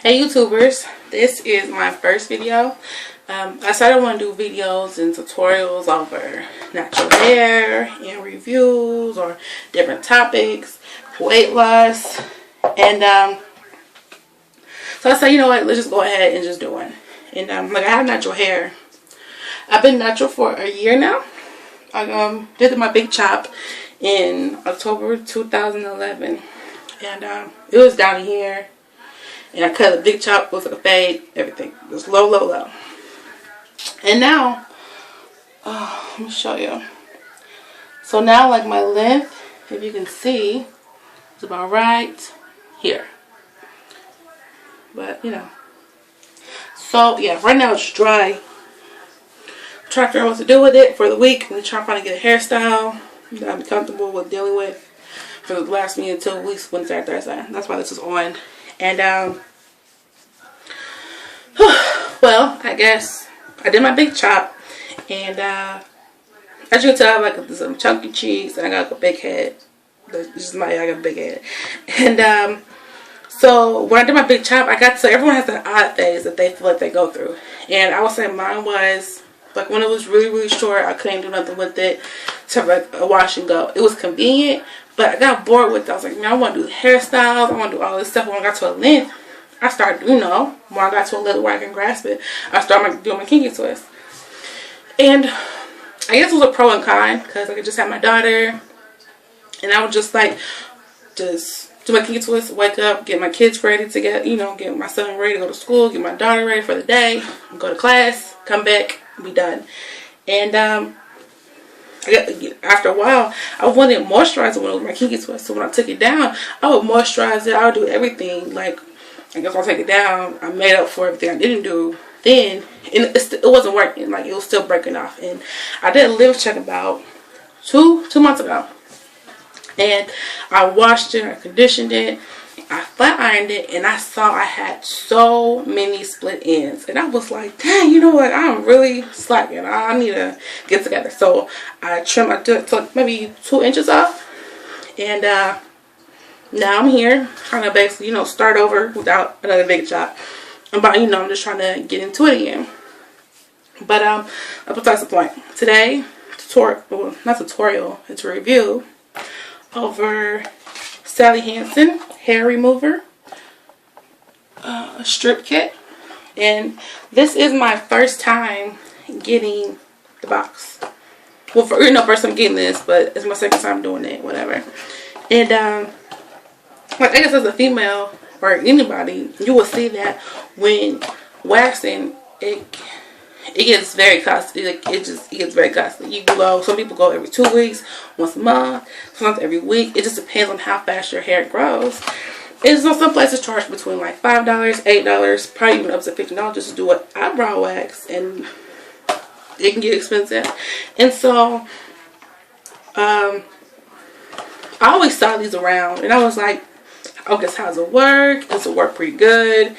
Hey YouTubers, this is my first video. I started want to do videos and tutorials over natural hair and reviews or different topics, weight loss, and so I said, you know what, let's just go ahead and just do it. And like I have natural hair. I've been natural for a year now. I did my big chop in October 2011, and it was down here. And I cut a big chop with a fade, everything. It was low, low, low. And now, let me show you. So now, like my length, if you can see, it's about right here. But, you know. So, yeah, right now it's dry. I'm trying to figure out what to do with it for the week. I'm trying to find a good hairstyle that I'm comfortable with dealing with for the last me until at least Wednesday or Thursday. That's why this is on. And, well, I guess I did my big chop, and as you can tell, I have like some chunky cheeks, and I got like a big head. I got a big head. And, so when I did my big chop, everyone has that odd phase that they feel like they go through. And I would say mine was, like when it was really, really short, I couldn't do nothing with it to like a wash and go. It was convenient, but I got bored with it. I was like, man, I want to do hairstyles. I want to do all this stuff. When I got to a length, I started, you know, when I got to a level where I can grasp it, I started doing my kinky twist. And I guess it was a pro and con, because I just had my daughter, and I would just like, just do my kinky twist, wake up, get my kids ready to get my son ready to go to school, get my daughter ready for the day, go to class, come back, be done. And after a while, I wanted moisturizer when it was my kinky twist. So when I took it down, I would moisturize it. I would do everything. Like, I guess I'll take it down. I made up for everything I didn't do then. And it wasn't working. Like, it was still breaking off. And I did a live check about two months ago. And I washed it. I conditioned it. I flat ironed it. And I saw I had so many split ends. And I was like, dang, you know what? I'm really slacking. I need to get together. So I trimmed. I took maybe 2 inches off. And now I'm here trying to basically, start over without another big chop. But, I'm just trying to get into it again. But, that's the point. Today, not tutorial, it's a review over Sally Hansen hair remover strip kit. And this is my first time getting the box. Well, first time getting this, but it's my second time doing it, whatever. And, like I guess as a female or anybody, you will see that when waxing, it gets very costly. Like it gets very costly. Some people go every 2 weeks, once a month, sometimes every week. It just depends on how fast your hair grows. And so some places charge between like $5, $8, probably even up to $50 just to do an eyebrow wax, and it can get expensive. And so, I always saw these around, and I was like, I guess how's it work? Does it work pretty good?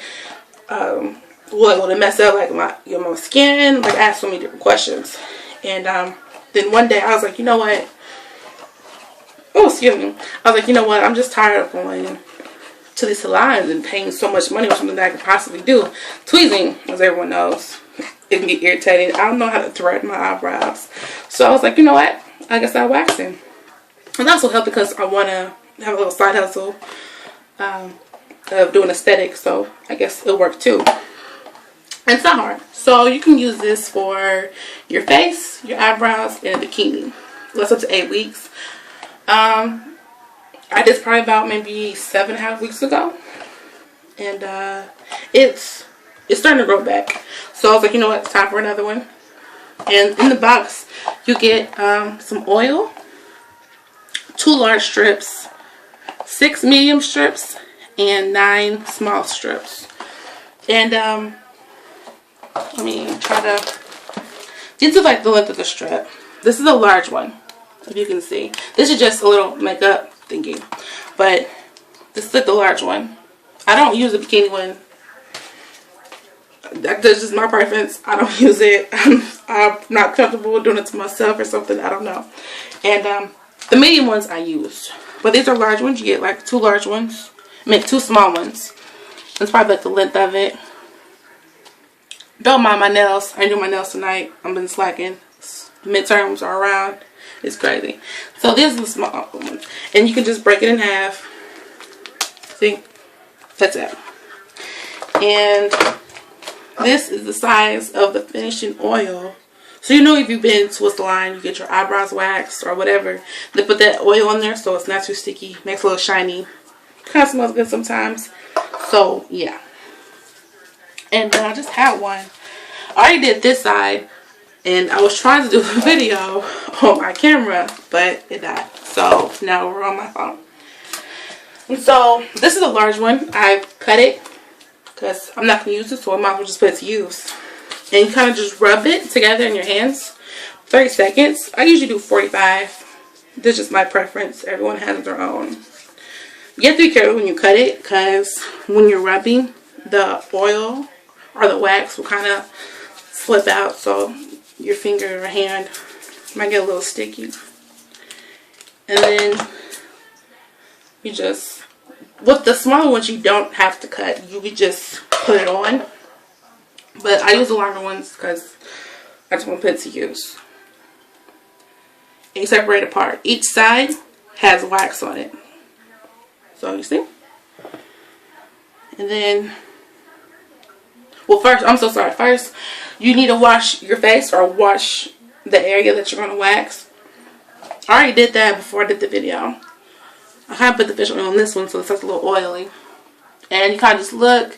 Will it mess up like my skin? Like I asked so many different questions. And then one day I was like, you know what? Oh, excuse me. I was like, you know what? I'm just tired of going to these salons and paying so much money for something that I could possibly do. Tweezing, as everyone knows, it can get irritating. I don't know how to thread my eyebrows. So I was like, you know what? I guess I'll wax it. And that also helped because I want to have a little side hustle of doing aesthetics, so I guess it'll work too. And it's not hard. So you can use this for your face, your eyebrows, and a bikini. That's up to 8 weeks. I did this probably about maybe 7.5 weeks ago, and it's starting to grow back. So I was like, you know what, it's time for another one. And in the box, you get some oil, 2 large strips, 6 medium strips, and 9 small strips. And let me try to. These are like the length of the strip. This is a large one, if you can see. This is just a little makeup thingy, but this is like the large one. I don't use the bikini one. That's just my preference. I don't use it. I'm not comfortable doing it to myself or something. I don't know. And the medium ones I used. But these are large ones. You get like 2 large ones. I mean 2 small ones. That's probably like the length of it. Don't mind my nails. I do my nails tonight. I've been slacking. Midterms are around. It's crazy. So this is the small one. And you can just break it in half. See? That's it. And this is the size of the finishing oil. So you know if you've been to a salon, you get your eyebrows waxed or whatever. They put that oil on there so it's not too sticky. Makes it a little shiny. Kind of smells good sometimes. So yeah. And then I just had one. I already did this side. And I was trying to do a video on my camera, but it died. So now we're on my phone. And so this is a large one. I cut it because I'm not going to use it, so I might as well just put it to use. And you kind of just rub it together in your hands. 30 seconds. I usually do 45. This is just my preference. Everyone has their own. You have to be careful when you cut it because when you're rubbing, the oil or the wax will kind of slip out. So your finger or hand might get a little sticky. And then you just, with the smaller ones you don't have to cut, you could just put it on. But I use the longer ones because I just want to put it to use. And you separate apart. Each side has wax on it. So you see? And then, well first, I'm so sorry. First, you need to wash your face or wash the area that you're going to wax. I already did that before I did the video. I kind of put the fish oil on this one so it's like a little oily. And you kind of just look,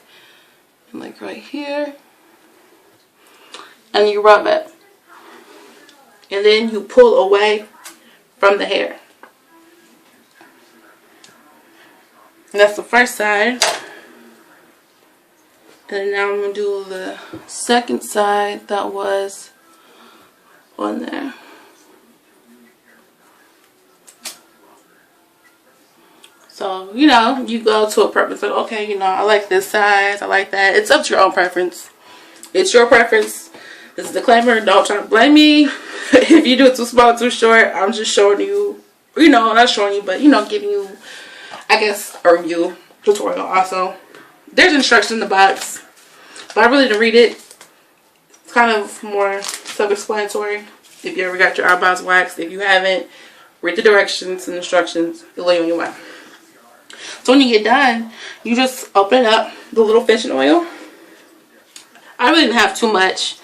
like right here. And you rub it. And then you pull away from the hair. And that's the first side. And now I'm going to do the second side that was on there. So, you know, you go to a preference. Like, okay, you know, I like this size. I like that. It's up to your own preference. It's your preference. This is a disclaimer. Don't try to blame me. If you do it too small, too short, I'm just showing you, you know, not showing you, but, you know, giving you, I guess, a review tutorial also. There's instructions in the box, but I really didn't read it. It's kind of more self-explanatory. If you ever got your eyebrows waxed, if you haven't, read the directions and instructions. It'll lead you on your way. So when you get done, you just open up the little fishing oil. I really didn't have too much,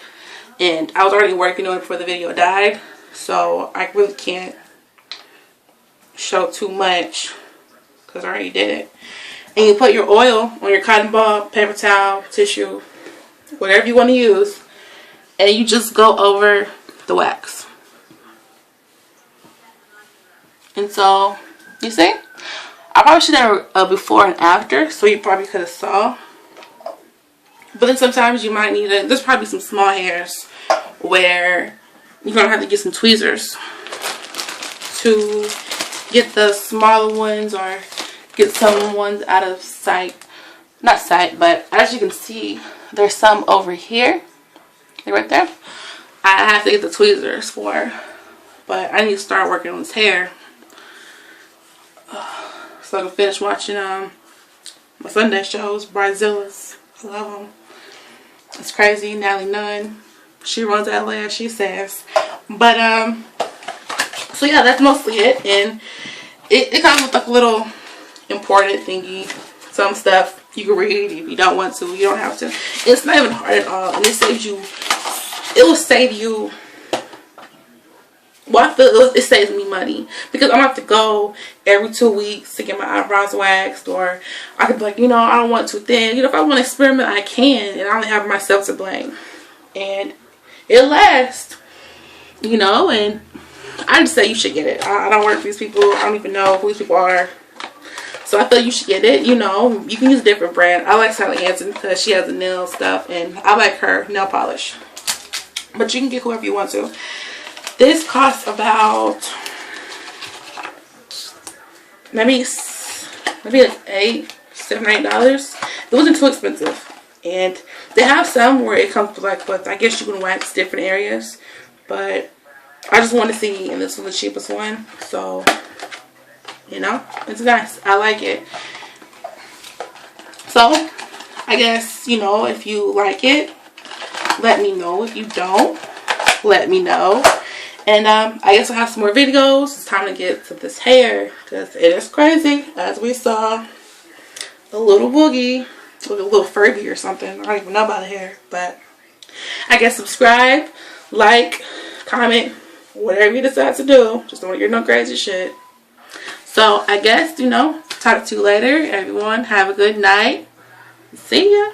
and I was already working on it before the video died, so I really can't show too much because I already did it. And you put your oil on your cotton ball, paper towel, tissue, whatever you want to use, and you just go over the wax. And so, you see? I probably should have a before and after, so you probably could have saw. But then sometimes you might need there's probably some small hairs where you're going to have to get some tweezers to get the smaller ones or get some ones out of sight. Not sight, but as you can see, there's some over here. Right there. I have to get the tweezers for, but I need to start working on this hair. So I can finish watching my Sunday shows, Bridezillas. I love them. It's crazy. Natalie Nunn, she runs LA, as she says. But so yeah, that's mostly it. And it comes with like a little important thingy. Some stuff you can read if you don't want to. You don't have to. It's not even hard at all, and it saves you. It will save you. Well, I feel it saves me money because I'm gonna have to go every 2 weeks to get my eyebrows waxed, or I could be like, you know, I don't want too thin. You know, if I want to experiment, I can, and I only have myself to blame. And it lasts, you know. And I just say you should get it. I don't work for these people. I don't even know who these people are. So I feel you should get it. You know, you can use a different brand. I like Sally Hansen because she has the nail stuff, and I like her nail polish. But you can get whoever you want to. This costs about maybe like $8, $7, $8. It wasn't too expensive, and they have some where it comes with like, but I guess you can wax different areas. But I just want to see, and this was the cheapest one, so you know, it's nice. I like it. So I guess, you know, if you like it, let me know. If you don't, let me know. And I guess I'll have some more videos. It's time to get to this hair because it is crazy. As we saw, a little boogie, with a little Furby or something. I don't even know about the hair, but I guess subscribe, like, comment, whatever you decide to do. Just don't hear no crazy shit. So I guess, you know, talk to you later. Everyone, have a good night. See ya.